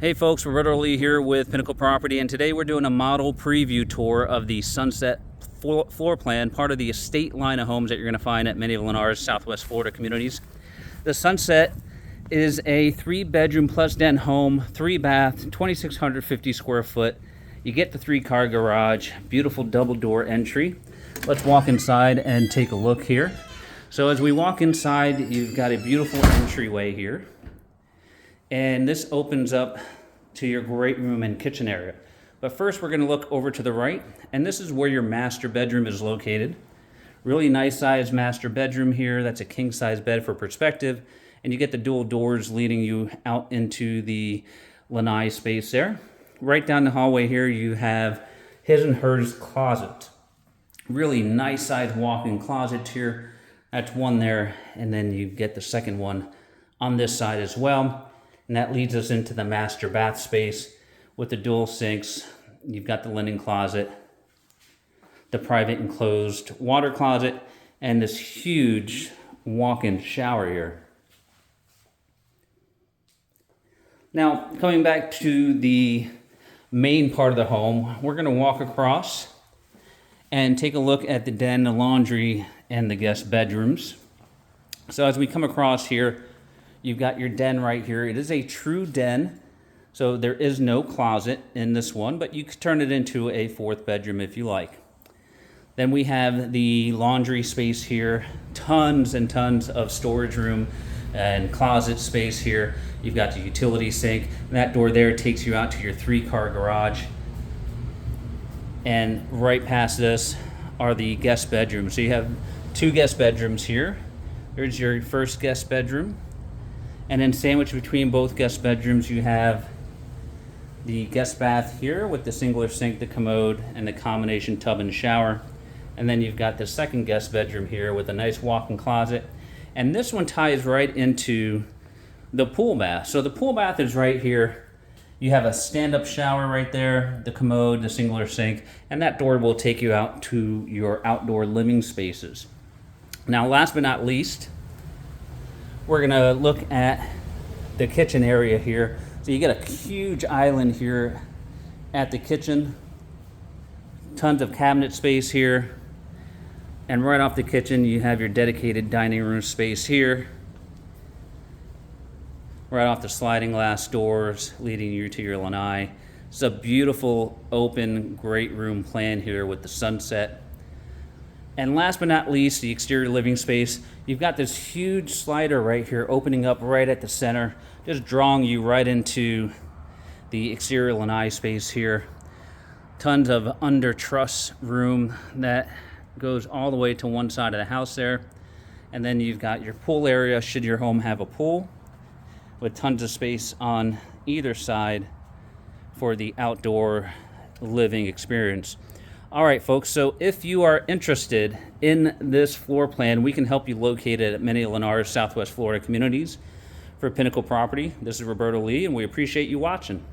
Hey folks, Roberto here with Pinnacle Property, and today we're doing a model preview tour of the Sunset floor plan, part of the estate line of homes that you're going to find at many of Lennar's Southwest Florida communities. The Sunset is a 3-bedroom plus den home, 3-bath, 2,650 square foot. You get the 3-car garage, beautiful double door entry. Let's walk inside and take a look here. So as we walk inside, you've got a beautiful entryway here. And this opens up to your great room and kitchen area. But first we're going to look over to the right, and this is where your master bedroom is located. Really nice sized master bedroom here. That's a king size bed for perspective. And you get the dual doors leading you out into the lanai space there. Right down the hallway here you have his and hers closet. Really nice sized walk-in closet here. That's one there, and then you get the second one on this side as well. And that leads us into the master bath space with the dual sinks. You've got the linen closet, the private enclosed water closet, and this huge walk-in shower here. Now, coming back to the main part of the home, we're going to walk across and take a look at the den, the laundry, and the guest bedrooms. So as we come across here, you've got your den right here. It is a true den, so there is no closet in this one, but you could turn it into a 4th bedroom if you like. Then we have the laundry space here, tons and tons of storage room and closet space here. You've got the utility sink, and that door there takes you out to your 3-car garage. And right past this are the guest bedrooms. So you have 2 guest bedrooms here. There's your first guest bedroom. And then sandwiched between both guest bedrooms, you have the guest bath here with the singular sink, the commode, and the combination tub and shower. And then you've got the second guest bedroom here with a nice walk-in closet. And this one ties right into the pool bath. So the pool bath is right here. You have a stand-up shower right there, the commode, the singular sink, and that door will take you out to your outdoor living spaces. Now, last but not least, we're going to look at the kitchen area here. So you get a huge island here at the kitchen. Tons of cabinet space here. And right off the kitchen, you have your dedicated dining room space here. Right off the sliding glass doors leading you to your lanai. It's a beautiful, open, great room plan here with the sunset. And last but not least, the exterior living space. You've got this huge slider right here opening up right at the center, just drawing you right into the exterior lanai space here. Tons of under truss room that goes all the way to one side of the house there. And then you've got your pool area, should your home have a pool, with tons of space on either side for the outdoor living experience. All right, folks, so if you are interested in this floor plan, we can help you locate it at many of Lennar's Southwest Florida communities. For Pinnacle Property, this is Roberto Lee, and we appreciate you watching.